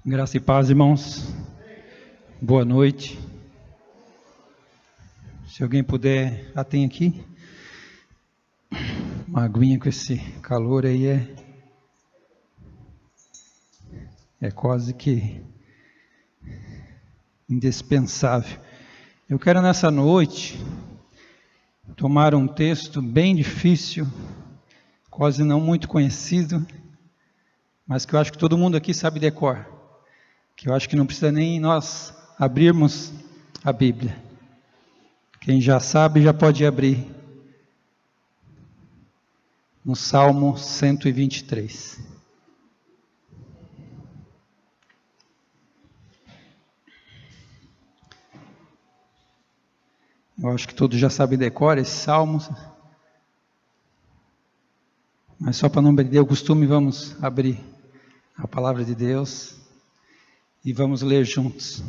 Graça e paz, irmãos. Boa noite. Se alguém puder, tem aqui uma aguinha com esse calor aí, é quase que indispensável. Eu quero nessa noite tomar um texto bem difícil, quase não muito conhecido, mas que eu acho que todo mundo aqui sabe decor, que eu acho que não precisa nem nós abrirmos a Bíblia. Quem já sabe já pode abrir no Salmo 123. Eu acho que todos já sabem decor esse salmo, mas só para não perder o costume, vamos abrir a palavra de Deus e vamos ler juntos.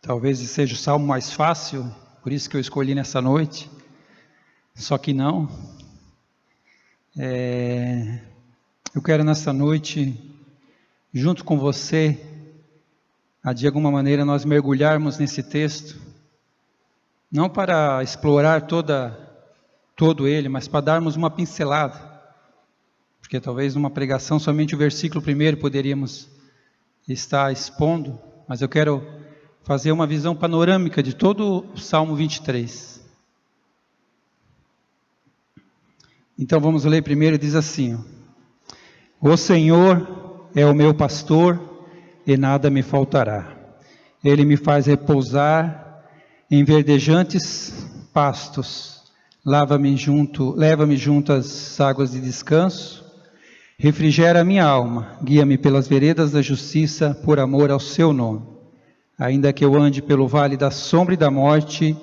Talvez seja o salmo mais fácil, por isso que eu escolhi nessa noite, só que não. Eu quero nessa noite, junto com você, de alguma maneira nós mergulharmos nesse texto, não para explorar todo ele, mas para darmos uma pincelada, porque talvez numa pregação somente o versículo 1 poderíamos estar expondo, mas eu quero fazer uma visão panorâmica de todo o Salmo 23. Então vamos ler primeiro, diz assim: O Senhor é o meu pastor e nada me faltará. Ele me faz repousar em verdejantes pastos, leva-me junto às águas de descanso, refrigera a minha alma, guia-me pelas veredas da justiça, por amor ao seu nome. Ainda que eu ande pelo vale da sombra e da morte,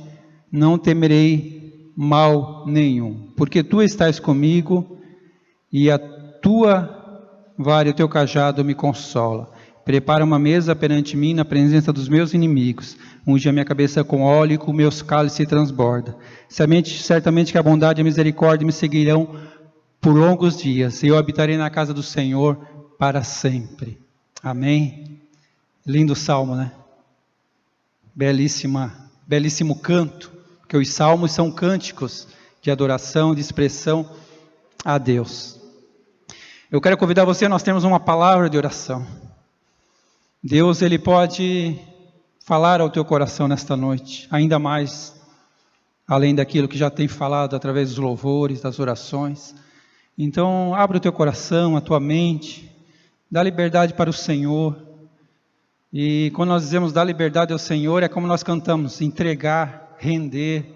não temerei mal nenhum, porque tu estás comigo, e a tua vara e o teu cajado me consola. Prepara uma mesa perante mim na presença dos meus inimigos, unge a minha cabeça com óleo e com meus cálices se transborda. Certamente que a bondade e a misericórdia me seguirão por longos dias, e eu habitarei na casa do Senhor para sempre. Amém? Lindo salmo, né? Belíssimo canto, porque os salmos são cânticos de adoração, de expressão a Deus. Eu quero convidar você, nós temos uma palavra de oração. Deus, Ele pode falar ao teu coração nesta noite, ainda mais, além daquilo que já tem falado através dos louvores, das orações. Então, abra o teu coração, a tua mente, dá liberdade para o Senhor. E quando nós dizemos dar liberdade ao Senhor, é como nós cantamos: entregar, render,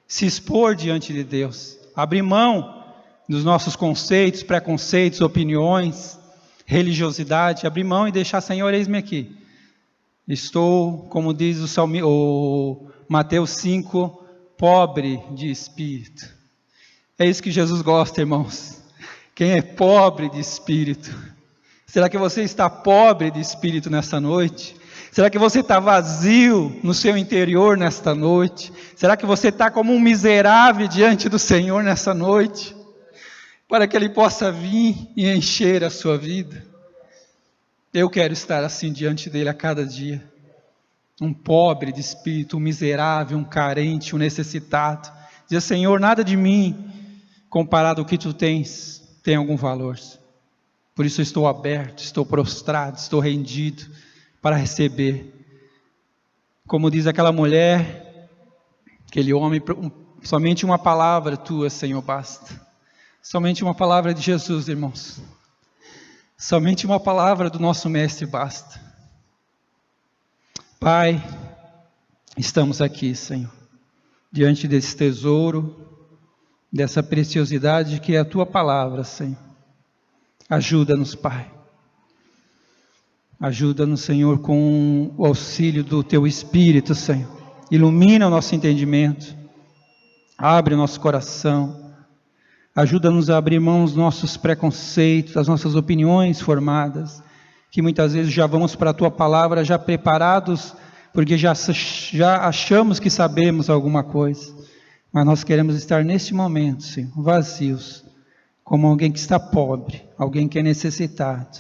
se expor diante de Deus, abrir mão dos nossos conceitos, preconceitos, opiniões, religiosidade, abrir mão e deixar: Senhor, eis-me aqui. Estou, como diz o Mateus 5, pobre de espírito. É isso que Jesus gosta, irmãos. Quem é pobre de espírito? Será que você está pobre de espírito nesta noite? Será que você está vazio no seu interior nesta noite? Será que você está como um miserável diante do Senhor nessa noite? Para que Ele possa vir e encher a sua vida. Eu quero estar assim diante dEle a cada dia. Um pobre de espírito, um miserável, um carente, um necessitado. Dizer: Senhor, nada de mim, comparado ao que Tu tens, tem algum valor. Por isso eu estou aberto, estou prostrado, estou rendido para receber. Como diz aquela mulher, aquele homem, somente uma palavra Tua, Senhor, basta. Somente uma palavra de Jesus, irmãos. Somente uma palavra do nosso Mestre basta. Pai, estamos aqui, Senhor, diante desse tesouro, dessa preciosidade que é a Tua palavra, Senhor. Ajuda-nos, Pai. Ajuda-nos, Senhor, com o auxílio do Teu Espírito, Senhor. Ilumina o nosso entendimento. Abre o nosso coração. Ajuda-nos a abrir mão dos nossos preconceitos, das nossas opiniões formadas, que muitas vezes já vamos para a Tua palavra já preparados, porque já achamos que sabemos alguma coisa. Mas nós queremos estar neste momento, Senhor, vazios, como alguém que está pobre, alguém que é necessitado,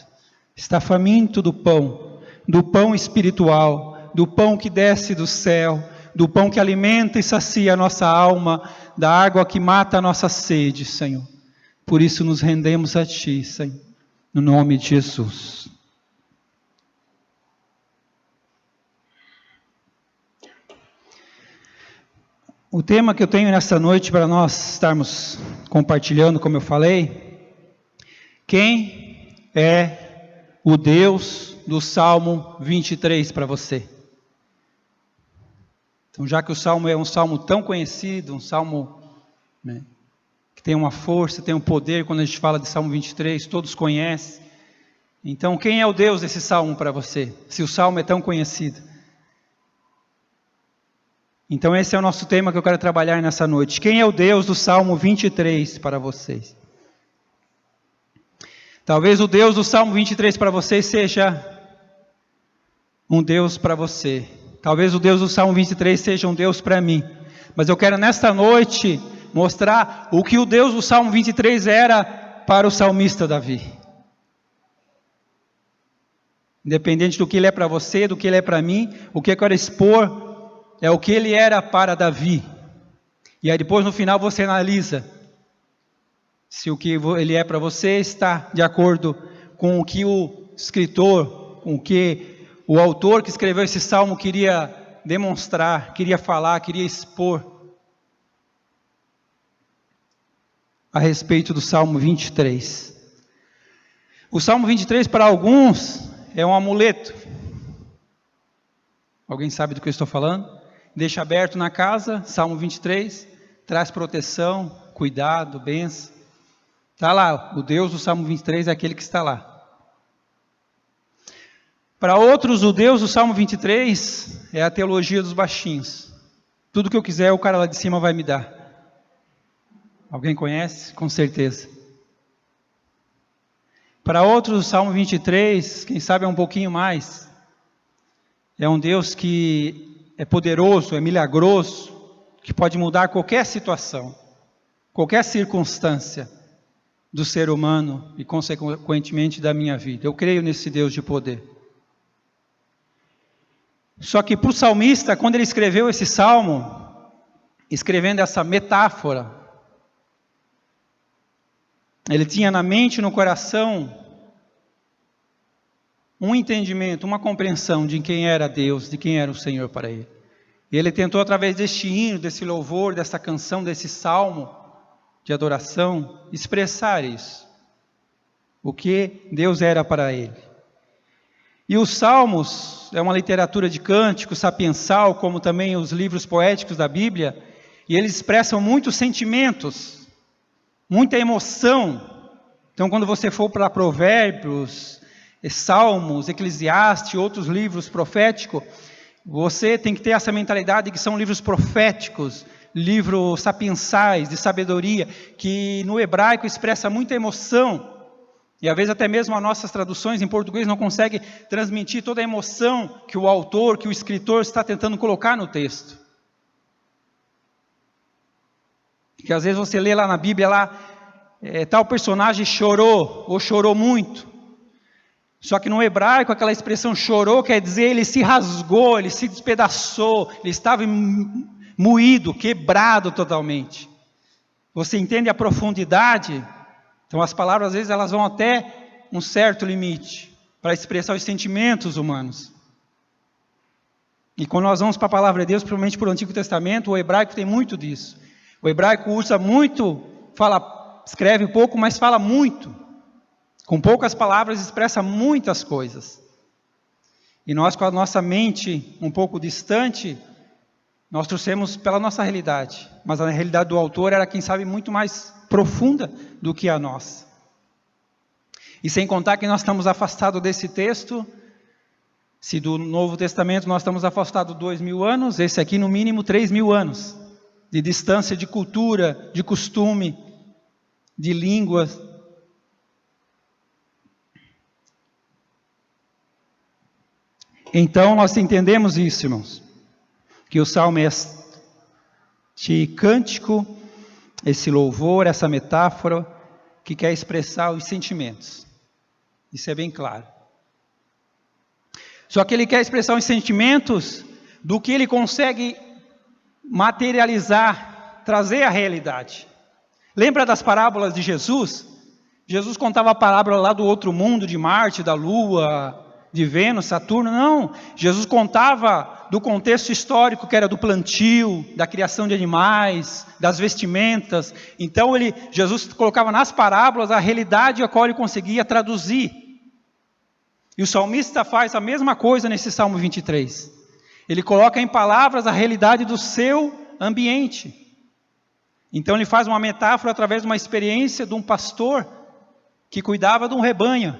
está faminto do pão espiritual, do pão que desce do céu, do pão que alimenta e sacia a nossa alma, da água que mata a nossa sede, Senhor. Por isso nos rendemos a Ti, Senhor, no nome de Jesus. O tema que eu tenho nessa noite para nós estarmos compartilhando, como eu falei, quem é o Deus do Salmo 23 para você? Então, já que o Salmo é um Salmo tão conhecido, um Salmo, né, que tem uma força, tem um poder, quando a gente fala de Salmo 23, todos conhecem. Então, quem é o Deus desse Salmo para você, se o Salmo é tão conhecido? Então esse é o nosso tema que eu quero trabalhar nessa noite. Quem é o Deus do Salmo 23 para vocês? Talvez o Deus do Salmo 23 para vocês seja um Deus para você. Talvez o Deus do Salmo 23 seja um Deus para mim. Mas eu quero nesta noite mostrar o que o Deus do Salmo 23 era para o salmista Davi. Independente do que ele é para você, do que ele é para mim, o que eu quero expor é o que ele era para Davi. E aí depois no final você analisa se o que ele é para você está de acordo com o que o escritor, com o que o autor que escreveu esse salmo queria demonstrar, queria falar, queria expor a respeito do Salmo 23. O Salmo 23 para alguns é um amuleto. Alguém sabe do que eu estou falando? Deixa aberto na casa, Salmo 23, traz proteção, cuidado, bênção. Está lá, o Deus do Salmo 23 é aquele que está lá. Para outros, o Deus do Salmo 23 é a teologia dos baixinhos. Tudo que eu quiser, o cara lá de cima vai me dar. Alguém conhece? Com certeza. Para outros, o Salmo 23, quem sabe é um pouquinho mais. É um Deus que é poderoso, é milagroso, que pode mudar qualquer situação, qualquer circunstância do ser humano e consequentemente da minha vida. Eu creio nesse Deus de poder. Só que para o salmista, quando ele escreveu esse salmo, escrevendo essa metáfora, ele tinha na mente e no coração um entendimento, uma compreensão de quem era Deus, de quem era o Senhor para ele. E ele tentou através deste hino, desse louvor, dessa canção, desse salmo de adoração, expressar isso. O que Deus era para ele. E os salmos é uma literatura de cântico, sapiensal, como também os livros poéticos da Bíblia, e eles expressam muitos sentimentos, muita emoção. Então quando você for para Provérbios, Salmos, Eclesiastes, outros livros proféticos, você tem que ter essa mentalidade de que são livros proféticos, livros sapiensais, de sabedoria, que no hebraico expressa muita emoção, e às vezes até mesmo as nossas traduções em português não conseguem transmitir toda a emoção que o autor, que o escritor está tentando colocar no texto. Que às vezes você lê lá na Bíblia, tal personagem chorou, ou chorou muito. Só que no hebraico, aquela expressão chorou, quer dizer, ele se rasgou, ele se despedaçou, ele estava moído, quebrado totalmente. Você entende a profundidade? Então as palavras, às vezes, elas vão até um certo limite, para expressar os sentimentos humanos. E quando nós vamos para a palavra de Deus, principalmente para o Antigo Testamento, o hebraico tem muito disso. O hebraico usa muito, escreve pouco, mas fala muito. Com poucas palavras expressa muitas coisas. E nós, com a nossa mente um pouco distante, nós trouxemos pela nossa realidade. Mas a realidade do autor era, quem sabe, muito mais profunda do que a nossa. E sem contar que nós estamos afastados desse texto. Se do Novo Testamento nós estamos afastados 2.000 anos, esse aqui no mínimo 3.000 anos. De distância, de cultura, de costume, de língua. Então nós entendemos isso, irmãos, que o salmo é este cântico, esse louvor, essa metáfora, que quer expressar os sentimentos. Isso é bem claro. Só que ele quer expressar os sentimentos do que ele consegue materializar, trazer à realidade. Lembra das parábolas de Jesus? Jesus contava a parábola lá do outro mundo, de Marte, da Lua, de Vênus, Saturno. Não, Jesus contava do contexto histórico, que era do plantio, da criação de animais, das vestimentas. Então Jesus colocava nas parábolas a realidade a qual ele conseguia traduzir. E o salmista faz a mesma coisa nesse Salmo 23. Ele coloca em palavras a realidade do seu ambiente. Então ele faz uma metáfora através de uma experiência de um pastor que cuidava de um rebanho.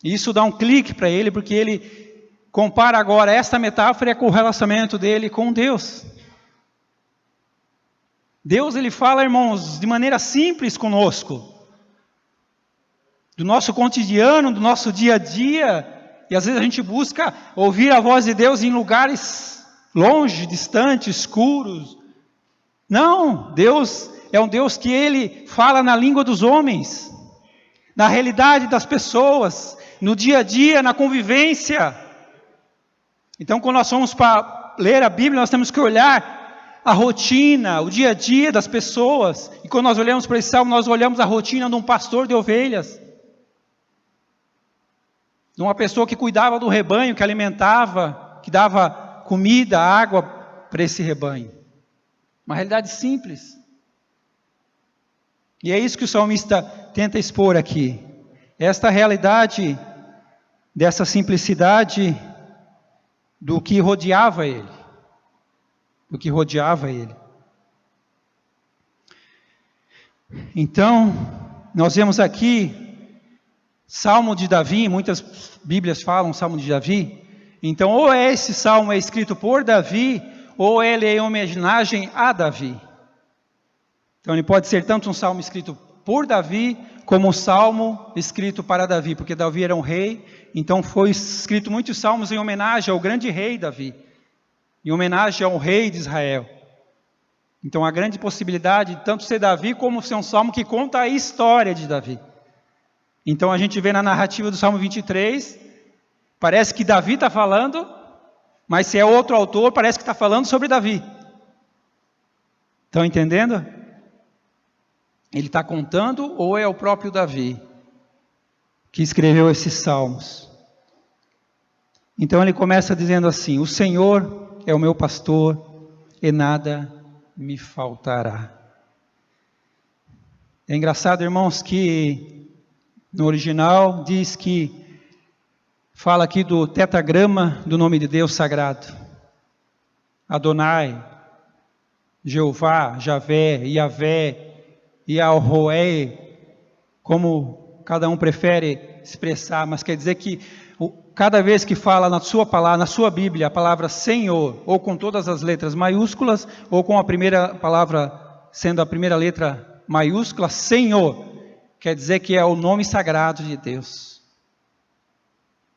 E isso dá um clique para ele, porque ele compara agora esta metáfora com o relacionamento dele com Deus. Deus, ele fala, irmãos, de maneira simples conosco. Do nosso cotidiano, do nosso dia a dia. E às vezes a gente busca ouvir a voz de Deus em lugares longe, distantes, escuros. Não, Deus é um Deus que ele fala na língua dos homens, na realidade das pessoas, no dia a dia, na convivência. Então, quando nós vamos para ler a Bíblia, nós temos que olhar a rotina, o dia a dia das pessoas. E quando nós olhamos para esse salmo, nós olhamos a rotina de um pastor de ovelhas, de uma pessoa que cuidava do rebanho, que alimentava, que dava comida, água para esse rebanho. Uma realidade simples. E é isso que o salmista tenta expor aqui. Esta realidade, dessa simplicidade do que rodeava ele. Do que rodeava ele. Então, nós vemos aqui Salmo de Davi, muitas Bíblias falam Salmo de Davi. Então, ou esse salmo é escrito por Davi, ou ele é em homenagem a Davi. Então ele pode ser tanto um salmo escrito por Davi, como um salmo escrito para Davi, porque Davi era um rei, então foi escrito muitos salmos em homenagem ao grande rei Davi, em homenagem ao rei de Israel. Então a grande possibilidade de tanto ser Davi, como ser um salmo que conta a história de Davi. Então a gente vê na narrativa do Salmo 23, parece que Davi está falando, mas se é outro autor, parece que está falando sobre Davi. Estão entendendo? Ele está contando, ou é o próprio Davi que escreveu esses salmos? Então ele começa dizendo assim: o Senhor é o meu pastor e nada me faltará. É engraçado, irmãos, que no original diz que fala aqui do tetragrama do nome de Deus sagrado. Adonai, Jeová, Javé, Yavé, Yahweh, como cada um prefere expressar, mas quer dizer que cada vez que fala na sua palavra, na sua Bíblia, a palavra Senhor, ou com todas as letras maiúsculas, ou com a primeira palavra sendo a primeira letra maiúscula, Senhor, quer dizer que é o nome sagrado de Deus.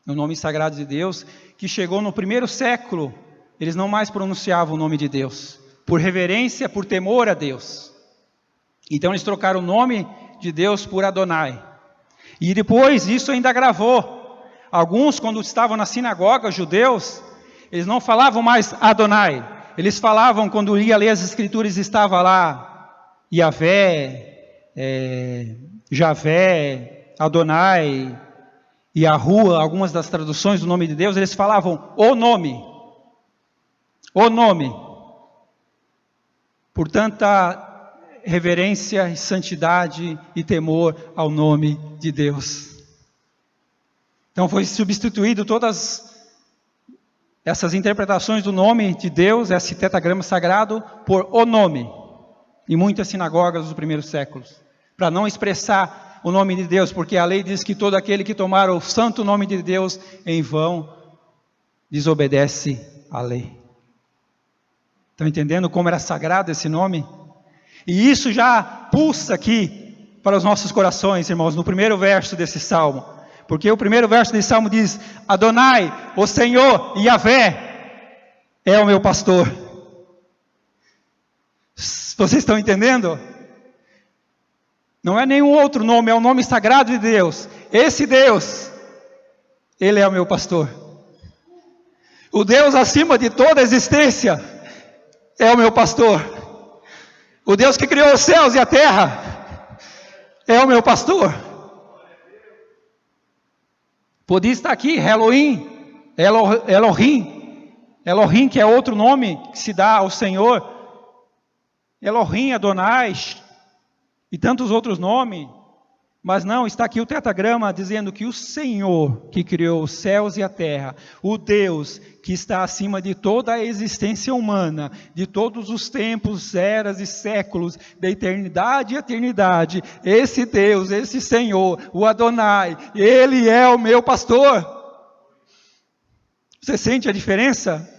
O nome sagrado de Deus, que chegou no primeiro século, eles não mais pronunciavam o nome de Deus, por reverência, por temor a Deus. Então eles trocaram o nome de Deus por Adonai. E depois isso ainda agravou. Alguns, quando estavam na sinagoga, judeus, eles não falavam mais Adonai. Eles falavam, quando ia ler as escrituras, estava lá Yavé, Javé, Adonai, Yahu, algumas das traduções do nome de Deus, eles falavam o nome. O nome. Por tanta reverência e santidade e temor ao nome de Deus. Então foi substituído todas essas interpretações do nome de Deus, esse tetragrama sagrado, por o nome, em muitas sinagogas dos primeiros séculos, para não expressar o nome de Deus, porque a lei diz que todo aquele que tomar o santo nome de Deus em vão, desobedece à lei. Estão entendendo como era sagrado esse nome? E isso já pulsa aqui para os nossos corações, irmãos, no primeiro verso desse salmo. Porque o primeiro verso desse salmo diz: Adonai, o Senhor, Yavé, é o meu pastor. Vocês estão entendendo? Não é nenhum outro nome, é o nome sagrado de Deus. Esse Deus, Ele é o meu pastor. O Deus acima de toda a existência é o meu pastor. O Deus que criou os céus e a terra é o meu pastor. Podia estar aqui, Elohim, Elohim, que é outro nome que se dá ao Senhor. Elohim, Adonai e tantos outros nomes. Mas não, está aqui o tetragrama dizendo que o Senhor que criou os céus e a terra, o Deus que está acima de toda a existência humana, de todos os tempos, eras e séculos, da eternidade e eternidade, esse Deus, esse Senhor, o Adonai, Ele é o meu pastor. Você sente a diferença?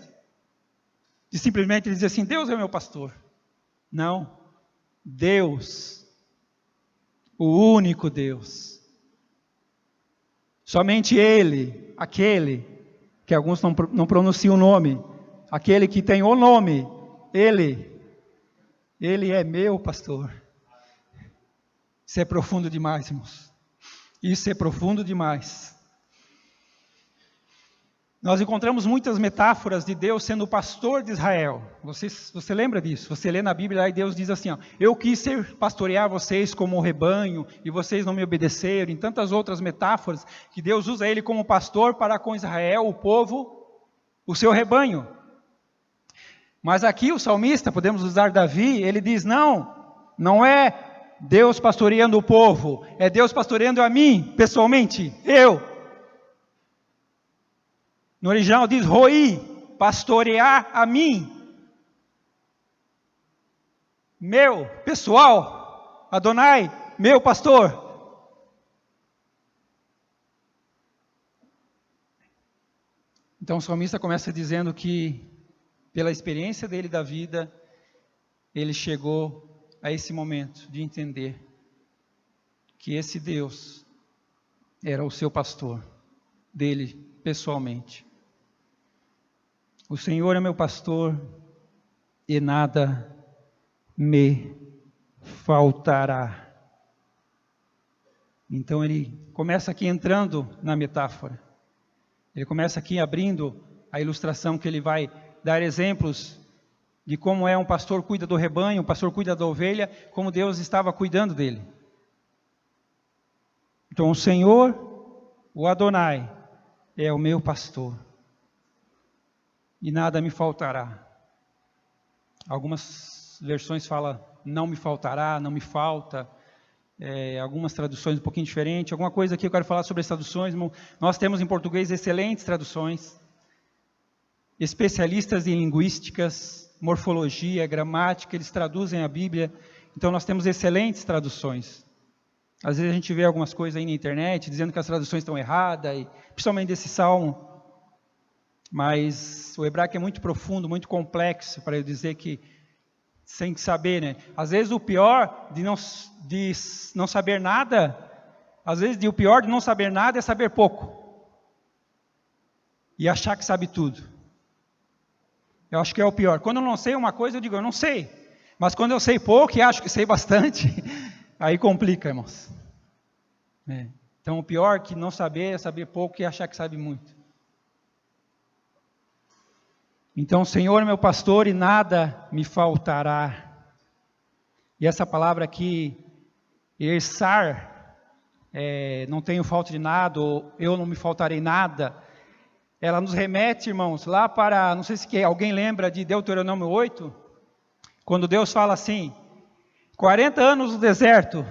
De simplesmente dizer assim, Deus é o meu pastor. Não, Deus, o único Deus, somente Ele, aquele que alguns não pronunciam o nome, aquele que tem o nome, Ele é meu pastor. Isso é profundo demais, irmãos, isso é profundo demais. Nós encontramos muitas metáforas de Deus sendo o pastor de Israel. Você lembra disso? Você lê na Bíblia e Deus diz assim, ó, eu quis pastorear vocês como um rebanho e vocês não me obedeceram. E tantas outras metáforas que Deus usa Ele como pastor para com Israel, o povo, o seu rebanho. Mas aqui o salmista, podemos usar Davi, ele diz, não é Deus pastoreando o povo, é Deus pastoreando a mim, pessoalmente, eu. No original diz, Roi, pastorear a mim. Meu, pessoal, Adonai, meu pastor. Então o salmista começa dizendo que, pela experiência dele da vida, ele chegou a esse momento de entender que esse Deus era o seu pastor, dele pessoalmente. O Senhor é meu pastor e nada me faltará. Então ele começa aqui entrando na metáfora. Ele começa aqui abrindo a ilustração que ele vai dar exemplos de como um pastor cuida do rebanho, um pastor cuida da ovelha, como Deus estava cuidando dele. Então o Senhor, o Adonai, é o meu pastor. E nada me faltará. Algumas versões falam, não me faltará, não me falta. Algumas traduções um pouquinho diferentes. Alguma coisa aqui eu quero falar sobre as traduções. Nós temos em português excelentes traduções. Especialistas em linguísticas, morfologia, gramática, eles traduzem a Bíblia. Então nós temos excelentes traduções. Às vezes a gente vê algumas coisas aí na internet, dizendo que as traduções estão erradas, e, principalmente desse salmo. Mas o hebraico é muito profundo, muito complexo, para eu dizer que, sem saber, né? Às vezes o pior de não saber nada, o pior de não saber nada é saber pouco. E achar que sabe tudo. Eu acho que é o pior. Quando eu não sei uma coisa, eu digo, eu não sei. Mas quando eu sei pouco e acho que sei bastante, aí complica, irmãos. Então o pior que não saber é saber pouco e achar que sabe muito. Então o Senhor é meu pastor e nada me faltará. E essa palavra aqui, ersar, não tenho falta de nada, ou eu não me faltarei nada, ela nos remete, irmãos, lá para, não sei se alguém lembra de Deuteronômio 8, quando Deus fala assim, 40 anos no deserto,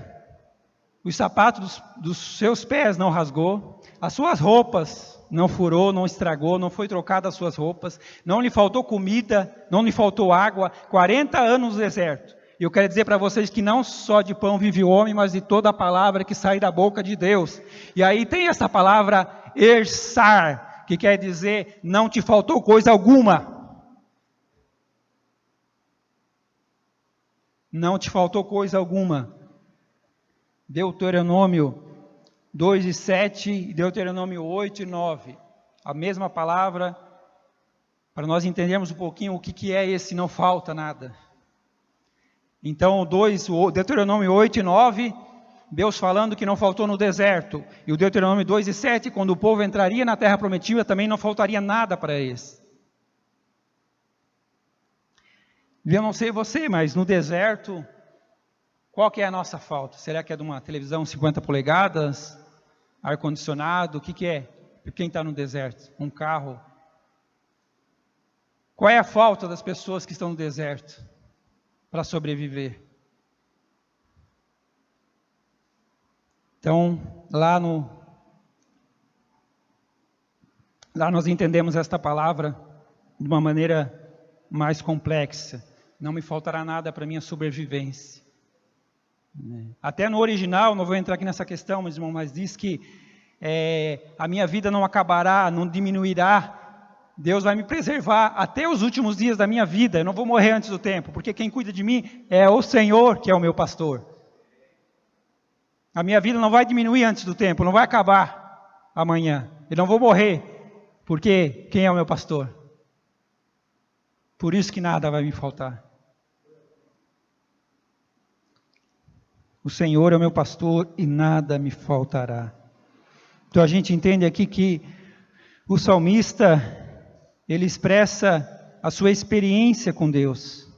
os sapatos dos seus pés não rasgou, as suas roupas não furou, não estragou, não foi trocada as suas roupas, não lhe faltou comida, não lhe faltou água, 40 anos no deserto. E eu quero dizer para vocês que não só de pão vive o homem, mas de toda a palavra que sai da boca de Deus. E aí tem essa palavra ersar, que quer dizer não te faltou coisa alguma. Não te faltou coisa alguma. Deuteronômio 2:7 e Deuteronômio 8:9, a mesma palavra, para nós entendermos um pouquinho o que é esse não falta nada. Então, Deuteronômio 8:9 Deus falando que não faltou no deserto. E o Deuteronômio 2:7, quando o povo entraria na terra prometida, também não faltaria nada para eles. Eu não sei você, mas no deserto, qual que é a nossa falta? Será que é de uma televisão 50 polegadas? Ar-condicionado? O que é? Quem está no deserto? Um carro? Qual é a falta das pessoas que estão no deserto para sobreviver? Então, lá nós entendemos esta palavra de uma maneira mais complexa. Não me faltará nada para minha sobrevivência. Até no original, não vou entrar aqui nessa questão, mas diz que a minha vida não acabará, não diminuirá. Deus vai me preservar até os últimos dias da minha vida. Eu não vou morrer antes do tempo, porque quem cuida de mim é o Senhor, que é o meu pastor. A minha vida não vai diminuir antes do tempo, não vai acabar amanhã. Eu não vou morrer, porque quem é o meu pastor? Por isso que nada vai me faltar. O Senhor é o meu pastor e nada me faltará. Então a gente entende aqui que o salmista, ele expressa a sua experiência com Deus.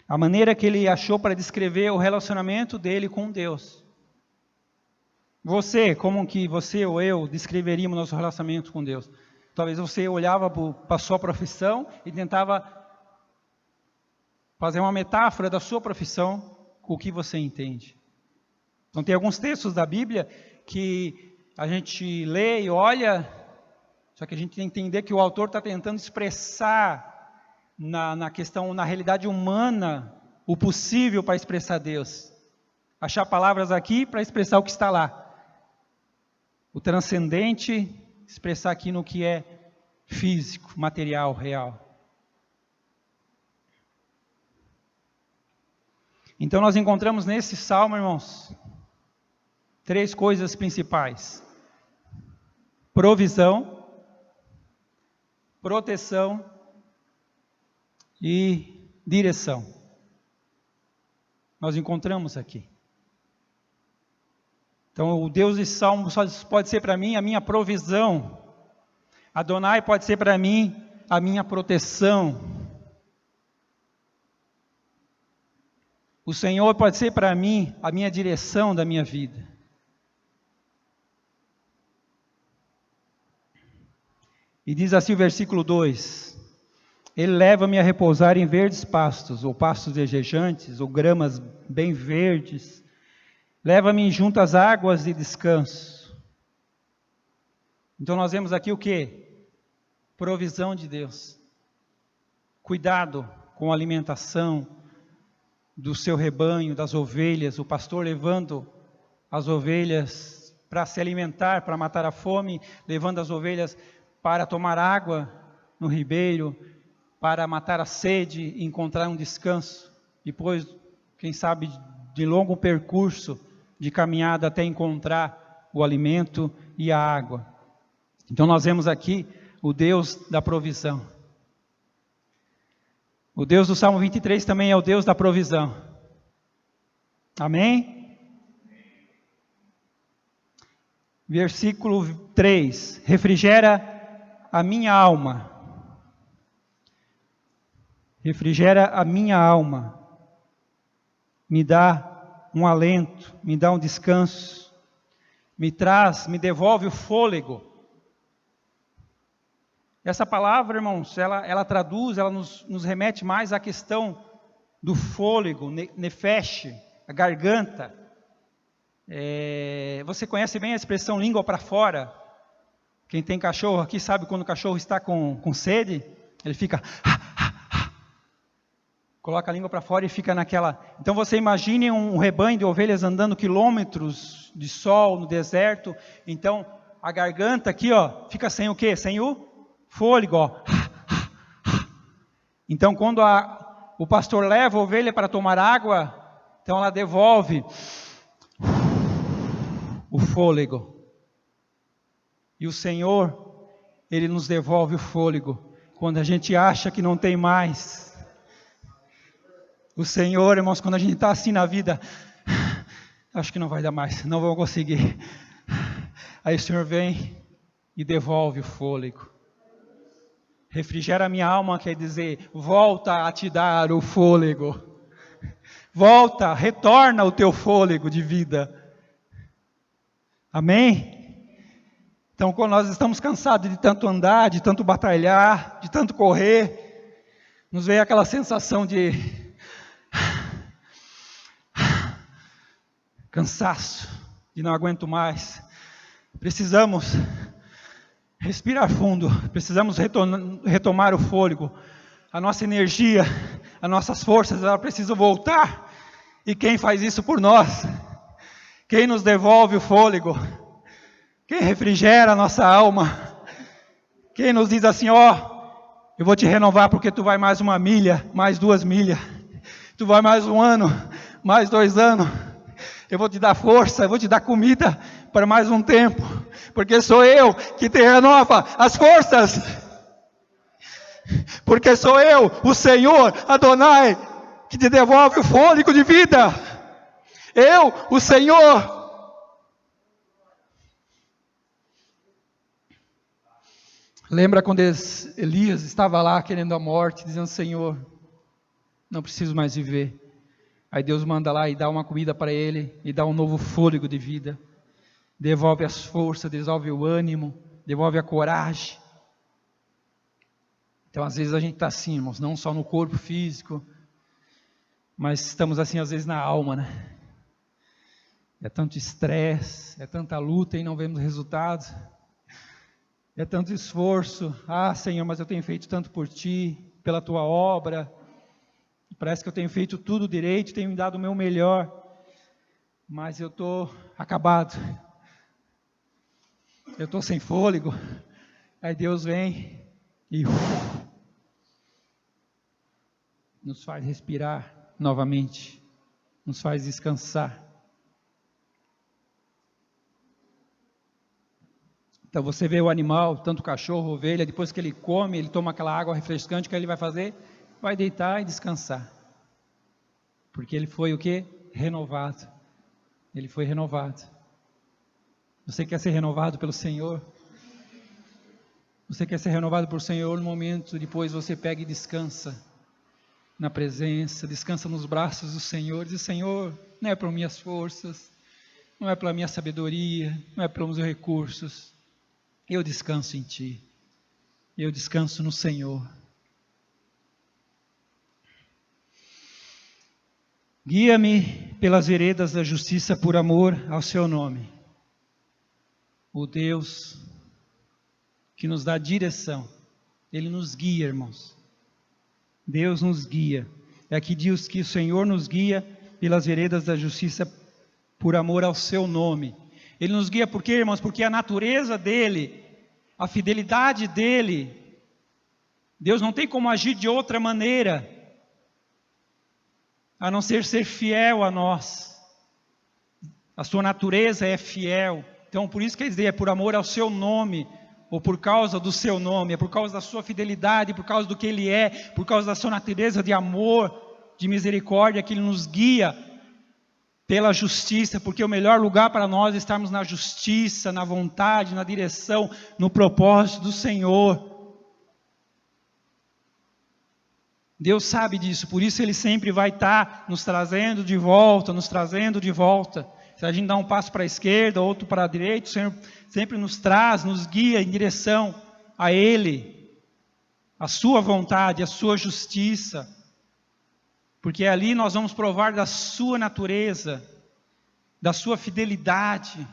A maneira que ele achou para descrever o relacionamento dele com Deus. Você, como que você ou eu descreveríamos nosso relacionamento com Deus? Talvez você olhava para a sua profissão e tentava fazer uma metáfora da sua profissão com o que você entende. Então tem alguns textos da Bíblia que a gente lê e olha, só que a gente tem que entender que o autor está tentando expressar na questão, na realidade humana, o possível para expressar Deus. Achar palavras aqui para expressar o que está lá. O transcendente, expressar aqui no que é físico, material, real. Então nós encontramos nesse salmo, irmãos, 3 coisas principais: provisão, proteção e direção. Nós encontramos aqui. Então o Deus desse salmo só pode ser para mim a minha provisão. Adonai pode ser para mim a minha proteção. O Senhor pode ser para mim a minha direção da minha vida. E diz assim o versículo 2: Ele leva-me a repousar em verdes pastos, ou pastos verdejantes, ou gramas bem verdes. Leva-me junto às águas de descanso. Então nós vemos aqui o que? Provisão de Deus. Cuidado com a alimentação do seu rebanho, das ovelhas. O pastor levando as ovelhas para se alimentar, para matar a fome, levando as ovelhas para tomar água no ribeiro, para matar a sede e encontrar um descanso. Depois, quem sabe, de longo percurso de caminhada até encontrar o alimento e a água. Então nós vemos aqui o Deus da provisão. O Deus do Salmo 23 também é o Deus da provisão. Amém? Versículo 3: refrigera a minha alma. Refrigera a minha alma. Me dá um alento, me dá um descanso, me devolve o fôlego. Essa palavra, irmãos, ela traduz, ela nos remete mais à questão do fôlego, nefesh, a garganta. Você conhece bem a expressão língua para fora? Quem tem cachorro aqui sabe quando o cachorro está com sede, ele fica... Coloca a língua para fora e fica naquela... Então você imagine um rebanho de ovelhas andando quilômetros de sol no deserto. Então a garganta aqui, ó, fica sem o quê? Sem o fôlego, ó. Então quando o pastor leva a ovelha para tomar água, então ela devolve o fôlego. E o Senhor, Ele nos devolve o fôlego quando a gente acha que não tem mais. O Senhor, irmãos, quando a gente está assim na vida, acho que não vai dar mais, não vou conseguir. Aí o Senhor vem e devolve o fôlego. Refrigera a minha alma, quer dizer, volta a te dar o fôlego. Volta, retorna o teu fôlego de vida. Amém? Então, quando nós estamos cansados de tanto andar, de tanto batalhar, de tanto correr, nos vem aquela sensação de cansaço, de não aguento mais. Precisamos respirar fundo, precisamos retomar o fôlego. A nossa energia, as nossas forças, ela precisa voltar. E quem faz isso por nós? Quem nos devolve o fôlego? Quem refrigera a nossa alma? Quem nos diz assim, eu vou te renovar porque tu vai mais 1 milha, mais 2 milhas. Tu vai mais 1 ano, mais 2 anos. Eu vou te dar força, eu vou te dar comida para mais um tempo. Porque sou eu que te renova as forças. Porque sou eu, o Senhor, Adonai, que te devolve o fôlego de vida. Eu, o Senhor. Lembra quando Elias estava lá querendo a morte, dizendo, Senhor, não preciso mais viver. Aí Deus manda lá e dá uma comida para ele, e dá um novo fôlego de vida. Devolve as forças, devolve o ânimo, devolve a coragem. Então às vezes a gente está assim, irmãos, não só no corpo físico, mas estamos assim às vezes na alma, né? É tanto estresse, é tanta luta e não vemos resultados. É tanto esforço. Senhor, mas eu tenho feito tanto por Ti, pela Tua obra. Parece que eu tenho feito tudo direito, tenho dado o meu melhor. Mas eu estou acabado. Eu estou sem fôlego. Aí Deus vem e nos faz respirar novamente. Nos faz descansar. Então você vê o animal, tanto o cachorro, ovelha, depois que ele come, ele toma aquela água refrescante, o que ele vai fazer? Vai deitar e descansar. Porque ele foi o quê? Renovado. Ele foi renovado. Você quer ser renovado pelo Senhor? Você quer ser renovado pelo Senhor no momento, depois você pega e descansa na presença, descansa nos braços do Senhor, diz, Senhor, não é por minhas forças, não é pela minha sabedoria, não é pelos meus recursos, eu descanso em Ti, eu descanso no Senhor. Guia-me pelas veredas da justiça por amor ao Seu nome. O Deus que nos dá direção, Ele nos guia, irmãos. Deus nos guia. Aqui diz que o Senhor nos guia pelas veredas da justiça por amor ao Seu nome. Ele nos guia por quê, irmãos? Porque a natureza dEle, a fidelidade dEle, Deus não tem como agir de outra maneira, a não ser fiel a nós. A sua natureza é fiel. Então por isso quer dizer, é por amor ao Seu nome, ou por causa do Seu nome, é por causa da Sua fidelidade, por causa do que Ele é, por causa da Sua natureza de amor, de misericórdia, que Ele nos guia pela justiça, porque o melhor lugar para nós é estarmos na justiça, na vontade, na direção, no propósito do Senhor. Deus sabe disso, por isso Ele sempre vai estar nos trazendo de volta, nos trazendo de volta. Se a gente dá um passo para a esquerda, outro para a direita, o Senhor sempre nos traz, nos guia em direção a Ele, a Sua vontade, a Sua justiça, porque ali nós vamos provar da Sua natureza, da Sua fidelidade.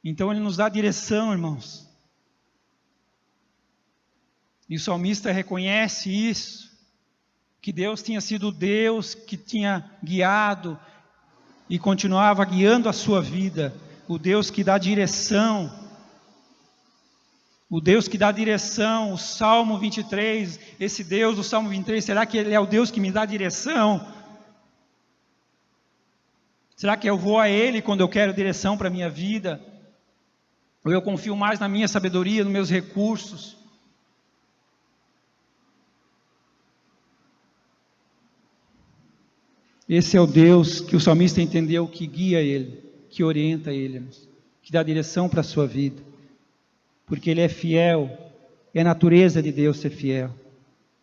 Então Ele nos dá direção, irmãos. E o salmista reconhece isso, que Deus tinha sido o Deus que tinha guiado e continuava guiando a sua vida, o Deus que dá direção, o Deus que dá direção. O Salmo 23, esse Deus do Salmo 23, será que Ele é o Deus que me dá direção? Será que eu vou a Ele quando eu quero direção para a minha vida? Ou eu confio mais na minha sabedoria, nos meus recursos? Esse é o Deus que o salmista entendeu, que guia ele, que orienta ele, irmãos, que dá direção para a sua vida, porque Ele é fiel, é a natureza de Deus ser fiel,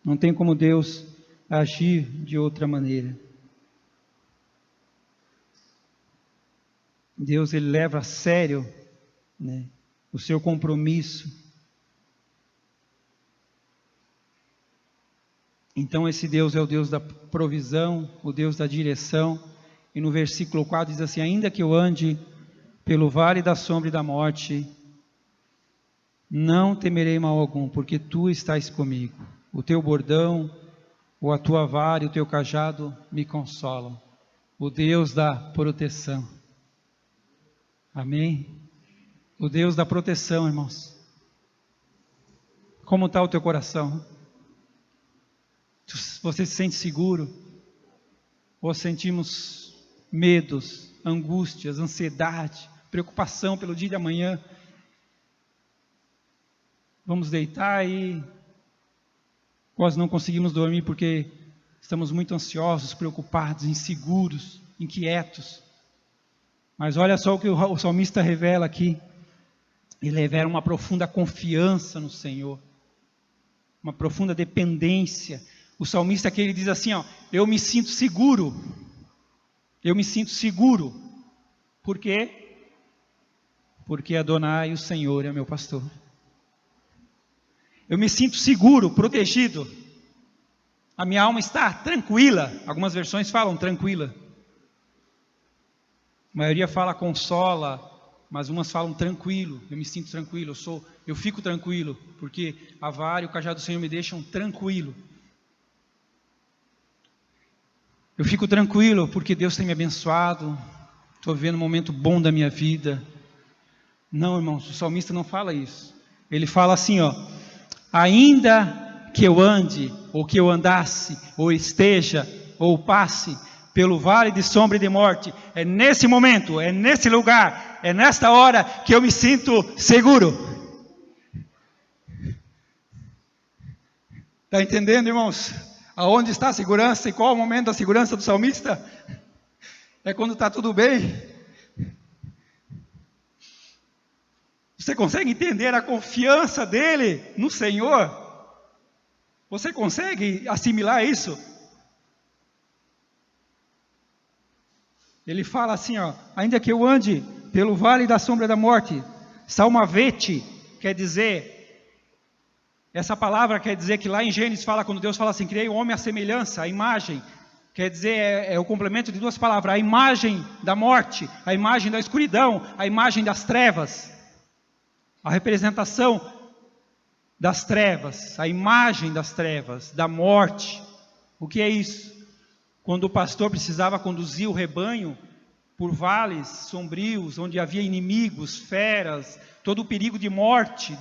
não tem como Deus agir de outra maneira. Deus, Ele leva a sério, né, o seu compromisso. Então esse Deus é o Deus da provisão, o Deus da direção, e no versículo 4 diz assim: ainda que eu ande pelo vale da sombra e da morte, não temerei mal algum, porque tu estás comigo. O teu bordão, ou a tua vara e o teu cajado me consolam. O Deus da proteção. Amém? O Deus da proteção, irmãos. Como está o teu coração? Você se sente seguro? Ou sentimos medos, angústias, ansiedade, preocupação pelo dia de amanhã? Vamos deitar e nós não conseguimos dormir porque estamos muito ansiosos, preocupados, inseguros, inquietos. Mas olha só o que o salmista revela aqui. Ele revela uma profunda confiança no Senhor, uma profunda dependência. O salmista aqui, ele diz assim, ó: eu me sinto seguro. Eu me sinto seguro. Por quê? Porque Adonai, o Senhor, é meu pastor. Eu me sinto seguro, protegido. A minha alma está tranquila. Algumas versões falam tranquila. A maioria fala consola, mas umas falam tranquilo. Eu me sinto tranquilo, eu fico tranquilo, porque a vara e o cajado do Senhor me deixam tranquilo. Eu fico tranquilo porque Deus tem me abençoado. Estou vivendo um momento bom da minha vida. Não, irmãos, o salmista não fala isso. Ele fala assim, ó: ainda que eu ande, ou que eu andasse, ou esteja, ou passe pelo vale de sombra e de morte, é nesse momento, é nesse lugar, é nesta hora que eu me sinto seguro. Está entendendo, irmãos? Aonde está a segurança e qual é o momento da segurança do salmista? É quando está tudo bem. Você consegue entender a confiança dele no Senhor? Você consegue assimilar isso? Ele fala assim, ó: ainda que eu ande pelo vale da sombra da morte. Salmavete quer dizer, essa palavra quer dizer que lá em Gênesis fala, quando Deus fala assim: criei o homem à semelhança, a imagem. Quer dizer, é o complemento de duas palavras: a imagem da morte, a imagem da escuridão, a imagem das trevas. A representação das trevas, a imagem das trevas, da morte. O que é isso? Quando o pastor precisava conduzir o rebanho por vales sombrios, onde havia inimigos, feras, todo o perigo de morte,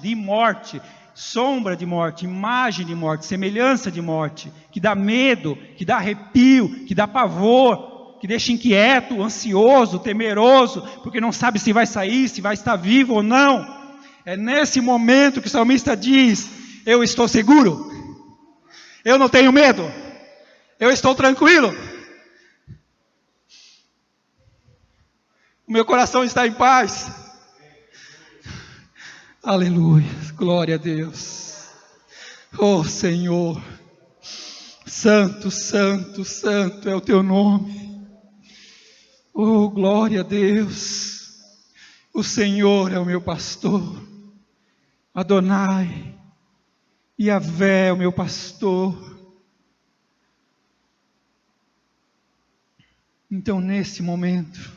sombra de morte, imagem de morte, semelhança de morte, que dá medo, que dá arrepio, que dá pavor, que deixa inquieto, ansioso, temeroso, porque não sabe se vai sair, se vai estar vivo ou não. É nesse momento que o salmista diz: eu estou seguro, eu não tenho medo, eu estou tranquilo, o meu coração está em paz. Aleluia, glória a Deus. Oh Senhor, santo, santo, santo é o teu nome. Oh glória a Deus. O Senhor é o meu pastor, Adonai, Yahvé é o meu pastor. Então nesse momento,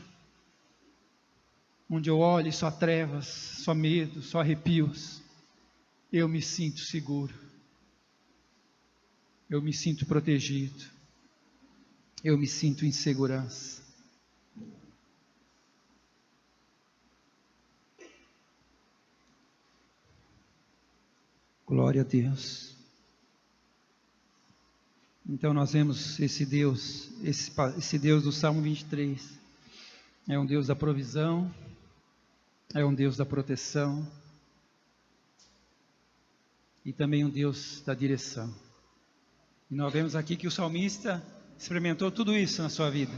onde eu olho e só trevas, só medo, só arrepios, eu me sinto seguro, eu me sinto protegido, eu me sinto em segurança. Glória a Deus. Então nós vemos esse Deus, esse Deus do Salmo 23, é um Deus da provisão, é um Deus da proteção, e também um Deus da direção. E nós vemos aqui que o salmista experimentou tudo isso na sua vida.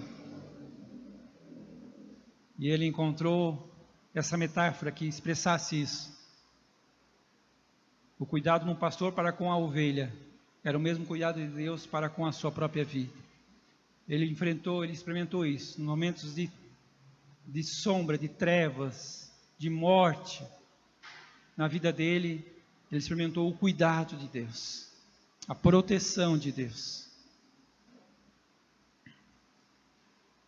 E ele encontrou essa metáfora que expressasse isso. O cuidado de um pastor para com a ovelha era o mesmo cuidado de Deus para com a sua própria vida. Ele experimentou isso, em momentos de sombra, de trevas, de morte. Na vida dele, ele experimentou o cuidado de Deus, a proteção de Deus.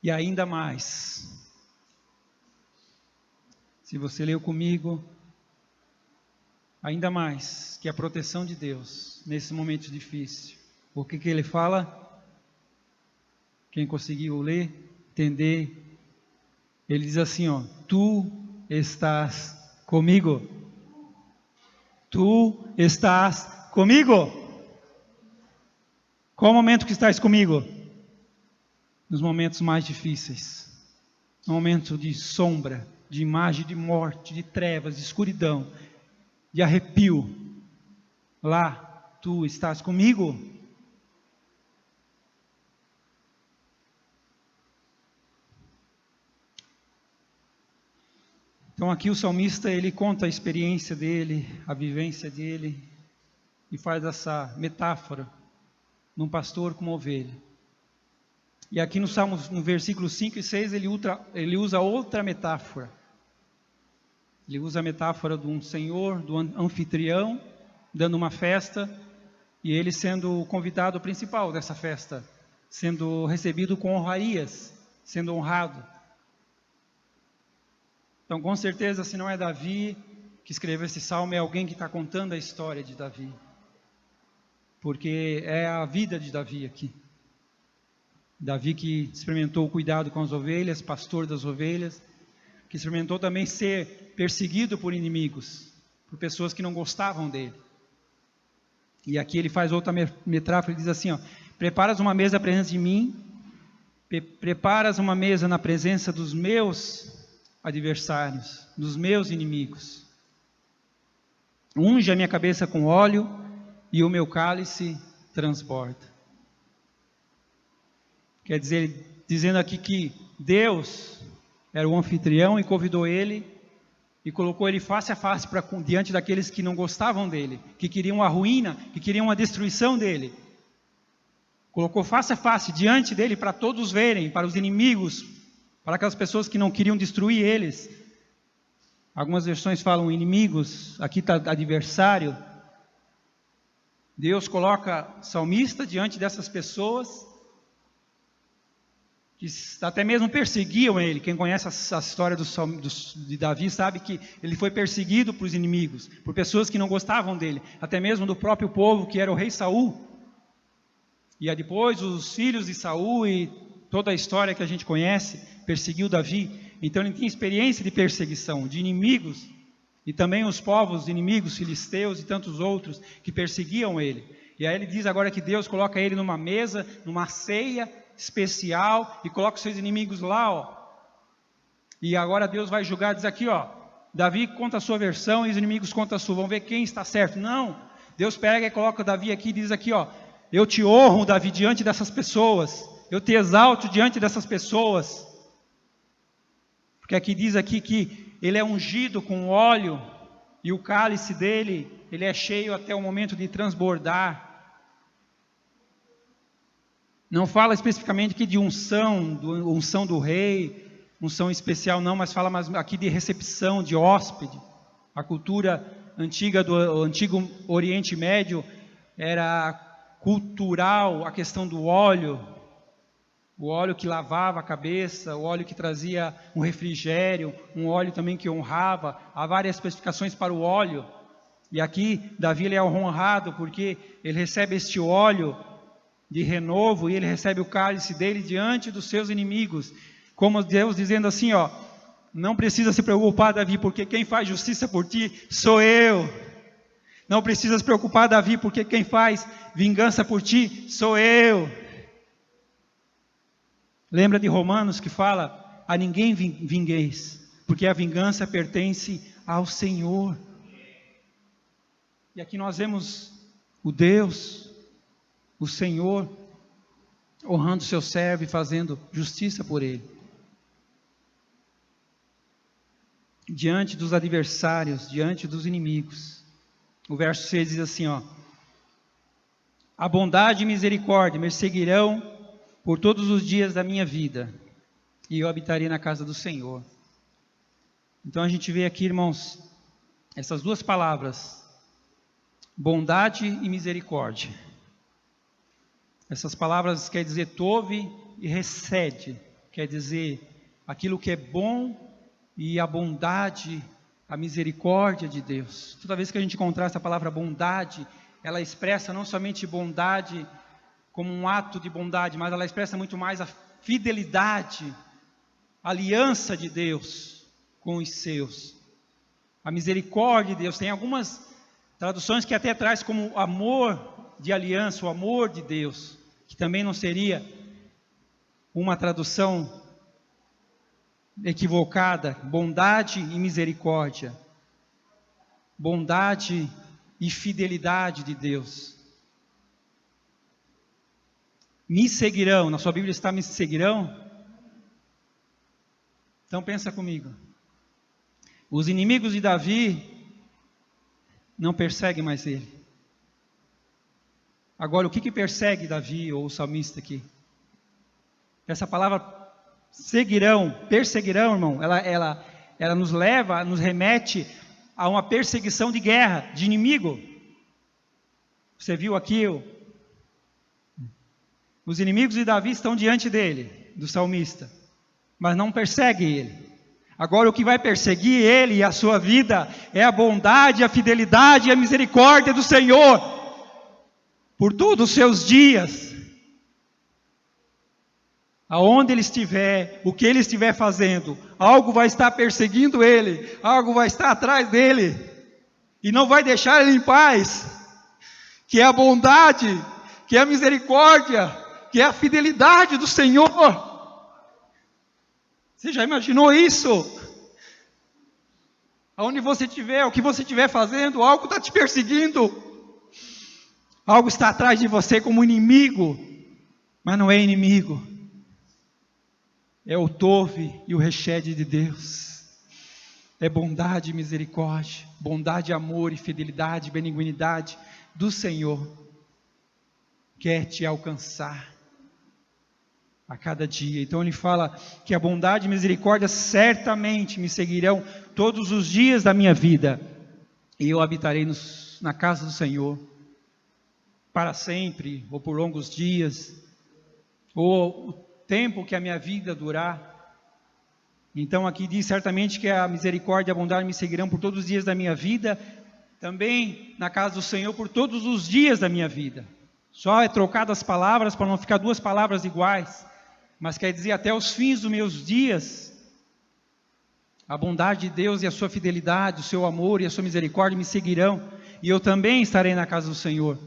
E ainda mais, se você leu comigo, ainda mais que a proteção de Deus nesse momento difícil. O que ele fala? Quem conseguiu ler, entender, ele diz assim, ó: tu estás comigo. Tu estás comigo. Qual o momento que estás comigo? Nos momentos mais difíceis, no momento de sombra, de imagem de morte, de trevas, de escuridão, de arrepio. Lá, tu estás comigo. Então aqui o salmista, ele conta a experiência dele, a vivência dele, e faz essa metáfora num pastor com uma ovelha. E aqui no Salmos, no versículos 5 e 6, ele usa outra metáfora. Ele usa a metáfora de um senhor, do anfitrião, dando uma festa, e ele sendo o convidado principal dessa festa, sendo recebido com honrarias, sendo honrado. Então, com certeza, se não é Davi que escreveu esse salmo, é alguém que está contando a história de Davi. Porque é a vida de Davi aqui. Davi que experimentou o cuidado com as ovelhas, pastor das ovelhas, que experimentou também ser perseguido por inimigos, por pessoas que não gostavam dele. E aqui ele faz outra metáfora, ele diz assim, ó: preparas uma mesa à presença de mim, preparas uma mesa na presença dos meus adversários, dos meus inimigos. Unge a minha cabeça com óleo e o meu cálice transborda. Quer dizer, dizendo aqui que Deus era o anfitrião e convidou ele e colocou ele face a face diante daqueles que não gostavam dele, que queriam a ruína, que queriam a destruição dele. Colocou face a face diante dele para todos verem, para os inimigos, para aquelas pessoas que não queriam destruir eles. Algumas versões falam inimigos, aqui está adversário. Deus coloca o salmista diante dessas pessoas que até mesmo perseguiam ele. Quem conhece a história de Davi sabe que ele foi perseguido por inimigos, por pessoas que não gostavam dele, até mesmo do próprio povo que era o rei Saul. E aí depois os filhos de Saul e toda a história que a gente conhece, perseguiu Davi. Então ele tinha experiência de perseguição, de inimigos, e também os povos inimigos, filisteus e tantos outros que perseguiam ele. E aí ele diz agora que Deus coloca ele numa mesa, numa ceia especial, e coloca os seus inimigos lá, ó. E agora Deus vai julgar, diz aqui, ó, Davi conta a sua versão e os inimigos contam a sua, vamos ver quem está certo. Não, Deus pega e coloca Davi aqui e diz aqui, ó: eu te honro, Davi, diante dessas pessoas, eu te exalto diante dessas pessoas. Porque aqui diz aqui que ele é ungido com óleo, e o cálice dele, ele é cheio até o momento de transbordar. Não fala especificamente aqui de unção do rei, unção especial não, mas fala mais aqui de recepção, de hóspede. A cultura antiga do antigo Oriente Médio era cultural, a questão do óleo. O óleo que lavava a cabeça, o óleo que trazia um refrigério, um óleo também que honrava. Há várias especificações para o óleo. E aqui Davi ele é honrado porque ele recebe este óleo de renovo, e ele recebe o cálice dele diante dos seus inimigos, como Deus dizendo assim, ó: não precisa se preocupar, Davi, porque quem faz justiça por ti sou eu. Não precisa se preocupar, Davi, porque quem faz vingança por ti sou eu. Lembra de Romanos que fala: a ninguém vingueis, porque a vingança pertence ao Senhor. E aqui nós vemos o Deus, o Senhor, honrando o seu servo e fazendo justiça por ele. Diante dos adversários, diante dos inimigos. O verso 6 diz assim, ó: a bondade e misericórdia me seguirão por todos os dias da minha vida, e eu habitarei na casa do Senhor. Então a gente vê aqui, irmãos, essas duas palavras, bondade e misericórdia. Essas palavras quer dizer tove e recede, quer dizer aquilo que é bom e a bondade, a misericórdia de Deus. Toda vez que a gente encontrar essa palavra bondade, ela expressa não somente bondade como um ato de bondade, mas ela expressa muito mais a fidelidade, a aliança de Deus com os seus. A misericórdia de Deus, tem algumas traduções que até traz como amor de aliança, o amor de Deus, que também não seria uma tradução equivocada, bondade e misericórdia, bondade e fidelidade de Deus. Me seguirão, na sua Bíblia está me seguirão? Então pensa comigo, os inimigos de Davi não perseguem mais ele. Agora, o que persegue Davi, ou o salmista aqui? Essa palavra seguirão, perseguirão, irmão, ela nos leva, nos remete a uma perseguição de guerra, de inimigo. Você viu aqui, os inimigos de Davi estão diante dele, do salmista, mas não perseguem ele. Agora o que vai perseguir ele e a sua vida é a bondade, a fidelidade e a misericórdia do Senhor, por todos os seus dias. Aonde ele estiver, o que ele estiver fazendo, algo vai estar perseguindo ele, algo vai estar atrás dele, e não vai deixar ele em paz, que é a bondade, que é a misericórdia, que é a fidelidade do Senhor. Você já imaginou isso? Aonde você estiver, o que você estiver fazendo, algo está te perseguindo, algo está atrás de você como inimigo, mas não é inimigo. É o tove e o rechede de Deus. É bondade e misericórdia, bondade, amor e fidelidade, benignidade do Senhor. Quer te alcançar a cada dia. Então ele fala que a bondade e misericórdia certamente me seguirão todos os dias da minha vida. E eu habitarei na casa do Senhor para sempre, ou por longos dias, ou o tempo que a minha vida durar. Então aqui diz certamente que a misericórdia e a bondade me seguirão por todos os dias da minha vida, também na casa do Senhor por todos os dias da minha vida. Só é trocado as palavras para não ficar duas palavras iguais, mas quer dizer até os fins dos meus dias. A bondade de Deus e a sua fidelidade, o seu amor e a sua misericórdia me seguirão, e eu também estarei na casa do Senhor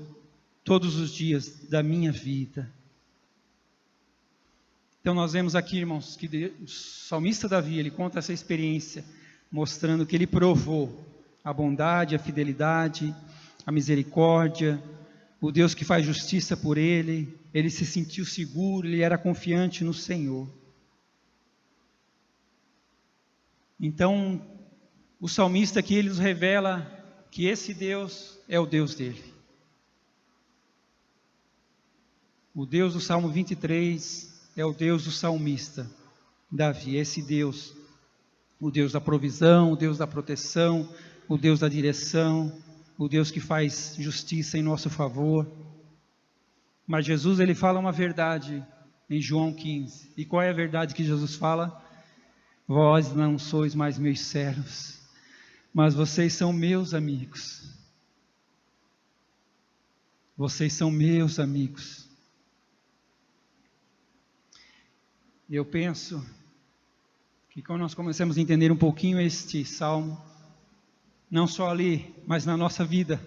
todos os dias da minha vida. Então nós vemos aqui, irmãos, que o salmista Davi, ele conta essa experiência, mostrando que ele provou a bondade, a fidelidade, a misericórdia, o Deus que faz justiça por ele se sentiu seguro, ele era confiante no Senhor. Então, o salmista aqui, ele nos revela que esse Deus é o Deus dele. O Deus do Salmo 23 é o Deus do salmista Davi, esse Deus, o Deus da provisão, o Deus da proteção, o Deus da direção, o Deus que faz justiça em nosso favor. Mas Jesus, ele fala uma verdade em João 15, e qual é a verdade que Jesus fala? Vós não sois mais meus servos, mas vocês são meus amigos. Vocês são meus amigos. E eu penso que quando nós começamos a entender um pouquinho este salmo, não só ali, mas na nossa vida,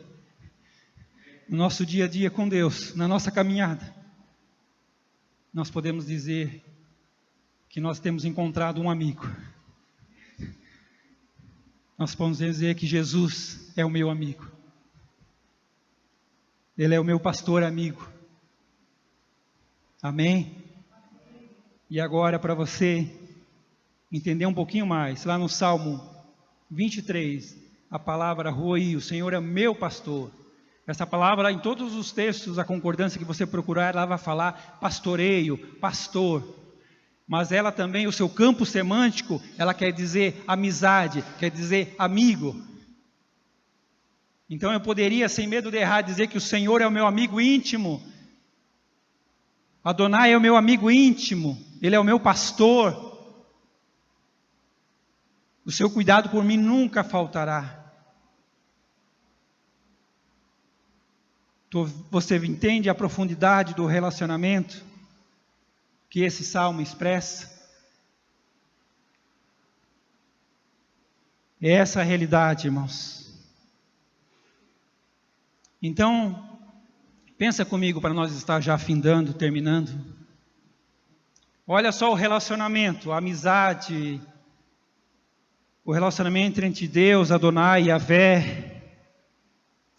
no nosso dia a dia com Deus, na nossa caminhada, nós podemos dizer que nós temos encontrado um amigo. Nós podemos dizer que Jesus é o meu amigo. Ele é o meu pastor amigo. Amém? E agora, para você entender um pouquinho mais, lá no Salmo 23, a palavra Roi, o Senhor é meu pastor. Essa palavra, em todos os textos, a concordância que você procurar, ela vai falar pastoreio, pastor. Mas ela também, o seu campo semântico, ela quer dizer amizade, quer dizer amigo. Então eu poderia, sem medo de errar, dizer que o Senhor é o meu amigo íntimo. Adonai é o meu amigo íntimo, Ele é o meu pastor. O seu cuidado por mim nunca faltará. Você entende a profundidade do relacionamento que esse salmo expressa? É essa a realidade, irmãos. Então, pensa comigo para nós estar já findando, terminando. Olha só o relacionamento, a amizade, o relacionamento entre Deus, Adonai, Yahvé,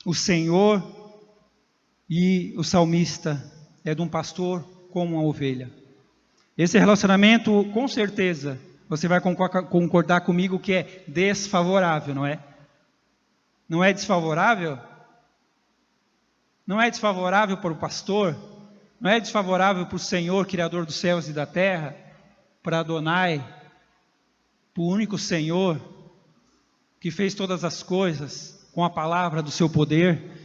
o Senhor e o salmista é de um pastor com uma ovelha. Esse relacionamento, com certeza, você vai concordar comigo que é desfavorável, não é? Não é desfavorável? Não é desfavorável para o pastor? Não é desfavorável para o Senhor, Criador dos céus e da terra? Para Adonai, para o único Senhor que fez todas as coisas com a palavra do seu poder?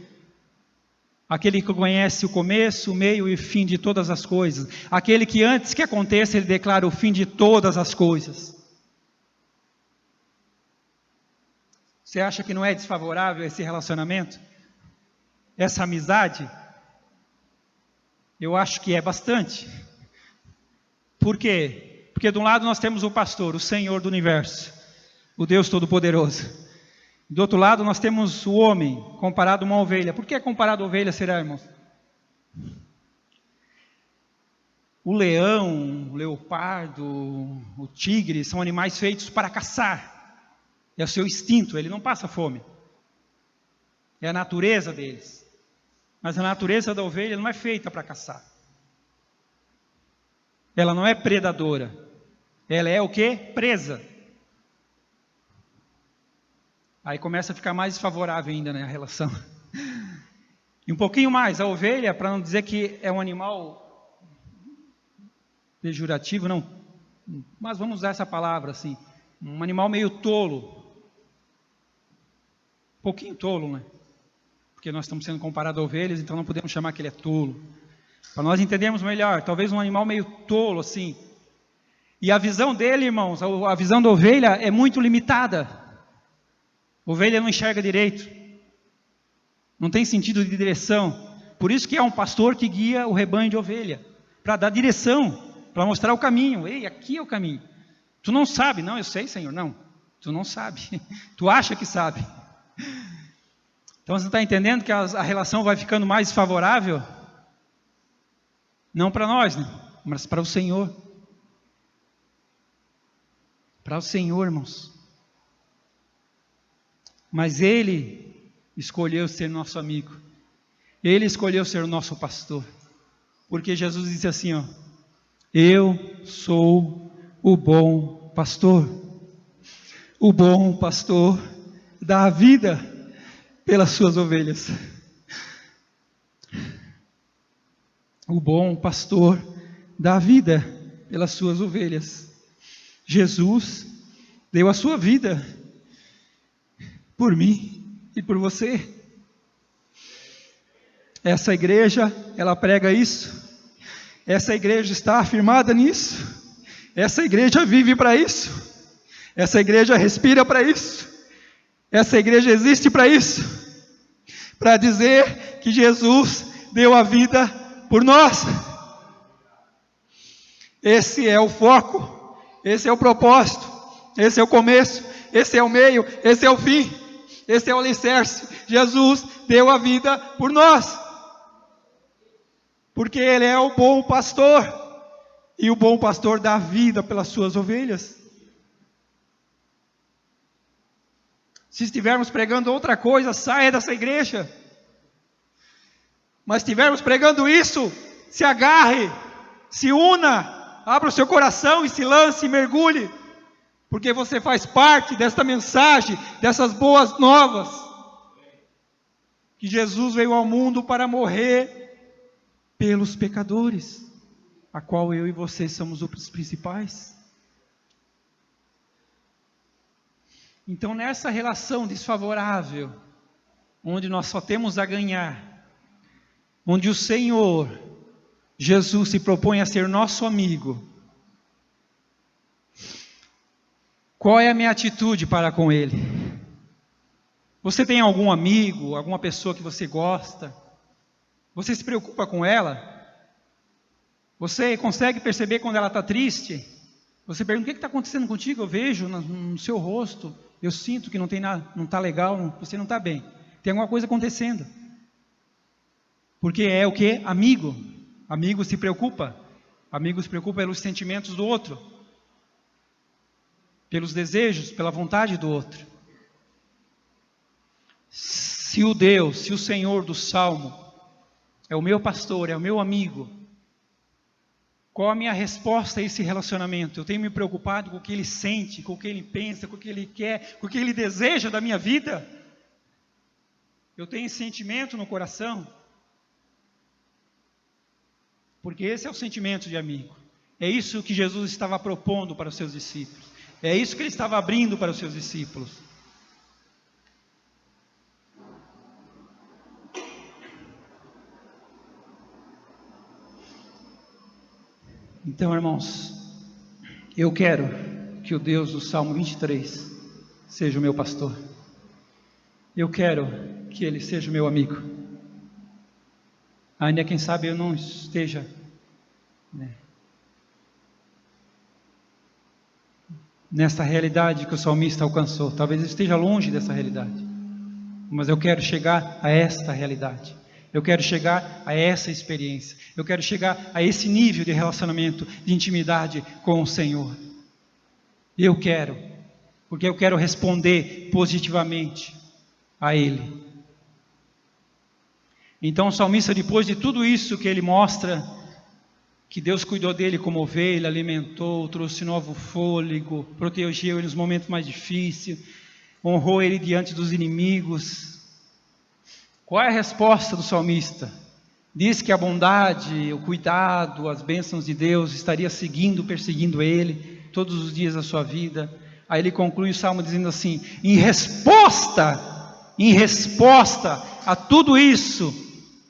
Aquele que conhece o começo, o meio e o fim de todas as coisas. Aquele que antes que aconteça, Ele declara o fim de todas as coisas. Você acha que não é desfavorável esse relacionamento? Essa amizade? Eu acho que é bastante. Por quê? Porque de um lado nós temos o pastor, o Senhor do universo, o Deus Todo-Poderoso. Do outro lado nós temos o homem, comparado a uma ovelha. Por que comparado a ovelha será, irmãos? O leão, o leopardo, o tigre são animais feitos para caçar. É o seu instinto, ele não passa fome. É a natureza deles. Mas a natureza da ovelha não é feita para caçar. Ela não é predadora. Ela é o quê? Presa. Aí começa a ficar mais desfavorável ainda, né, a relação. E um pouquinho mais, a ovelha, para não dizer que é um animal pejorativo, não. Mas vamos usar essa palavra assim. Um animal meio tolo. Um pouquinho tolo, né? Porque nós estamos sendo comparados a ovelhas, então não podemos chamar que ele é tolo. Para nós entendermos melhor, talvez um animal meio tolo assim. E a visão dele, irmãos, a visão da ovelha é muito limitada. A ovelha não enxerga direito, não tem sentido de direção. Por isso que há um pastor que guia o rebanho de ovelha, para dar direção, para mostrar o caminho. Ei, aqui é o caminho. Tu não sabe, não, eu sei, Senhor, não. Tu não sabe, tu acha que sabe. Então você está entendendo que a relação vai ficando mais favorável? Não para nós, né? Mas para o Senhor. Para o Senhor, irmãos. Mas Ele escolheu ser nosso amigo. Ele escolheu ser o nosso pastor. Porque Jesus disse assim, ó: eu sou o bom pastor. O bom pastor dá a vida pelas suas ovelhas. O bom pastor dá a vida pelas suas ovelhas. Jesus deu a sua vida por mim e por você. Essa igreja, ela prega isso. Essa igreja está afirmada nisso. Essa igreja vive para isso. Essa igreja respira para isso. Essa igreja existe para isso. Para dizer que Jesus deu a vida por nós. Esse é o foco. Esse é o propósito. Esse é o começo. Esse é o meio. Esse é o fim. Esse é o alicerce. Jesus deu a vida por nós. Porque Ele é o bom pastor. E o bom pastor dá a vida pelas suas ovelhas. Se estivermos pregando outra coisa, saia dessa igreja. Mas estivermos pregando isso, se agarre. Se una, abra o seu coração e se lance e mergulhe, porque você faz parte desta mensagem, dessas boas novas, que Jesus veio ao mundo para morrer pelos pecadores, a qual eu e você somos os principais. Então, nessa relação desfavorável, onde nós só temos a ganhar, onde o Senhor Jesus se propõe a ser nosso amigo, qual é a minha atitude para com Ele? Você tem algum amigo, alguma pessoa que você gosta? Você se preocupa com ela? Você consegue perceber quando ela está triste? Você pergunta: o que está acontecendo contigo? Eu vejo no seu rosto, eu sinto que não tem nada, não está legal, você não está bem. Tem alguma coisa acontecendo. Porque é o que? Amigo. Amigo se preocupa. Amigo se preocupa pelos sentimentos do outro, pelos desejos, pela vontade do outro. Se o Senhor do Salmo é o meu pastor, é o meu amigo, qual a minha resposta a esse relacionamento? Eu tenho me preocupado com o que ele sente, com o que ele pensa, com o que ele quer, com o que ele deseja da minha vida? Eu tenho esse sentimento no coração? Porque esse é o sentimento de amigo. É isso que Jesus estava propondo para os seus discípulos. É isso que ele estava abrindo para os seus discípulos. Então, irmãos, eu quero que o Deus do Salmo 23 seja o meu pastor. Eu quero que Ele seja o meu amigo. Ainda quem sabe eu não esteja, nessa realidade que o salmista alcançou. Talvez eu esteja longe dessa realidade, mas eu quero chegar a esta realidade. Eu quero chegar a essa experiência. Eu quero chegar a esse nível de relacionamento, de intimidade com o Senhor. Eu quero, porque eu quero responder positivamente a Ele. Então o salmista, depois de tudo isso que ele mostra, que Deus cuidou dele como ovelha, alimentou, trouxe novo fôlego, protegeu ele nos momentos mais difíceis, honrou ele diante dos inimigos. Qual é a resposta do salmista? Diz que a bondade, o cuidado, as bênçãos de Deus estaria seguindo, perseguindo ele todos os dias da sua vida. Aí ele conclui o salmo dizendo assim: em resposta a tudo isso,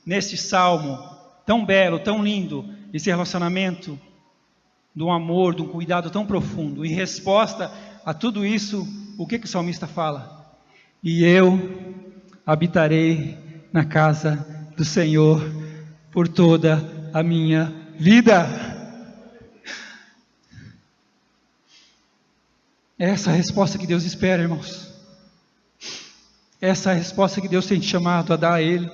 neste salmo tão belo, tão lindo, esse relacionamento de um amor, de um cuidado tão profundo, em resposta a tudo isso, o que o salmista fala? E eu habitarei na casa do Senhor por toda a minha vida. Essa é a resposta que Deus espera, irmãos. Essa é a resposta que Deus tem te chamado a dar a Ele.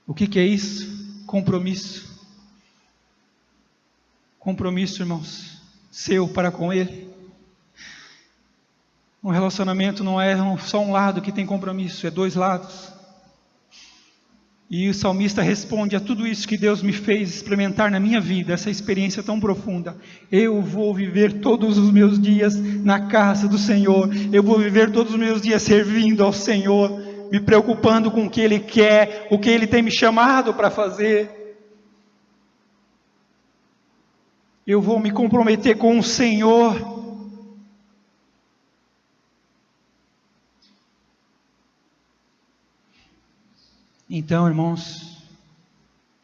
O que é isso? Compromisso. Compromisso, irmãos, seu para com Ele. Um relacionamento não é só um lado que tem compromisso, é dois lados. E o salmista responde a tudo isso que Deus me fez experimentar na minha vida, essa experiência tão profunda. Eu vou viver todos os meus dias na casa do Senhor. Eu vou viver todos os meus dias servindo ao Senhor, me preocupando com o que Ele quer, o que Ele tem me chamado para fazer. Eu vou me comprometer com o Senhor. Então, irmãos,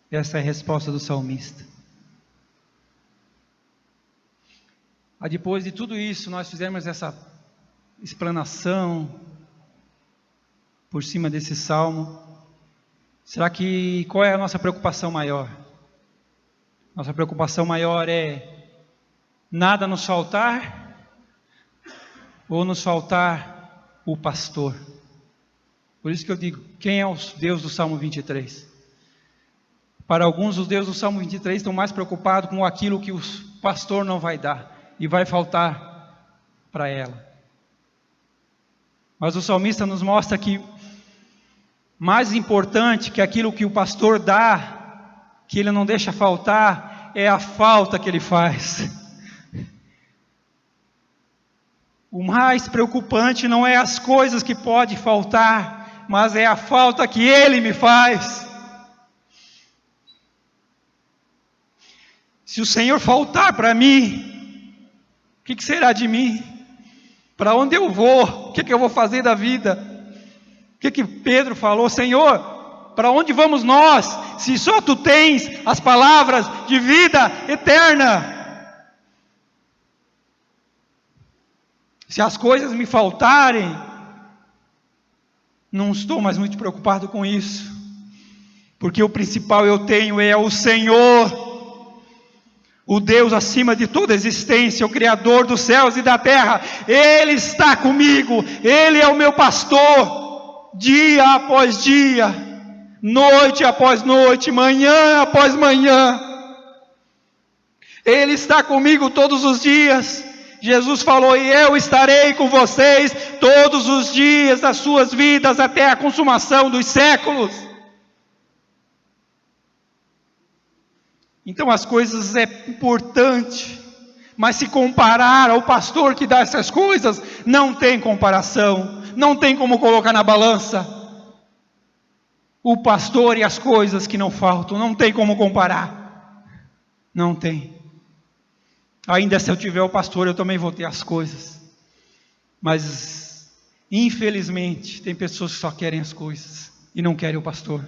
essa é a resposta do salmista. Depois de tudo isso, nós fizemos essa explanação por cima desse salmo. Será que, qual é a nossa preocupação maior? Nossa preocupação maior é nada nos faltar, ou nos faltar o pastor? Por isso que eu digo, quem é o Deus do Salmo 23? Para alguns, os deuses do Salmo 23 estão mais preocupados com aquilo que o pastor não vai dar, e vai faltar para ela. Mas o salmista nos mostra que Mais importante que aquilo que o pastor dá, que ele não deixa faltar, é a falta que ele faz. O mais preocupante não é as coisas que podem faltar, mas é a falta que ele me faz. Se o Senhor faltar para mim, o que será de mim? Para onde eu vou? O que eu vou fazer da vida? O que Pedro falou? Senhor, para onde vamos nós, se só Tu tens as palavras de vida eterna? Se as coisas me faltarem, não estou mais muito preocupado com isso, porque o principal eu tenho é o Senhor, o Deus acima de toda existência, o Criador dos céus e da terra. Ele está comigo, Ele é o meu pastor, dia após dia, noite após noite, manhã após manhã. Ele está comigo todos os dias. Jesus falou: e eu estarei com vocês todos os dias das suas vidas, até a consumação dos séculos. Então as coisas é importante, mas se comparar ao pastor que dá essas coisas, não tem comparação, não tem como colocar na balança. O pastor e as coisas que não faltam, não tem como comparar, não tem. Ainda se eu tiver o pastor, eu também vou ter as coisas, mas infelizmente tem pessoas que só querem as coisas e não querem o pastor.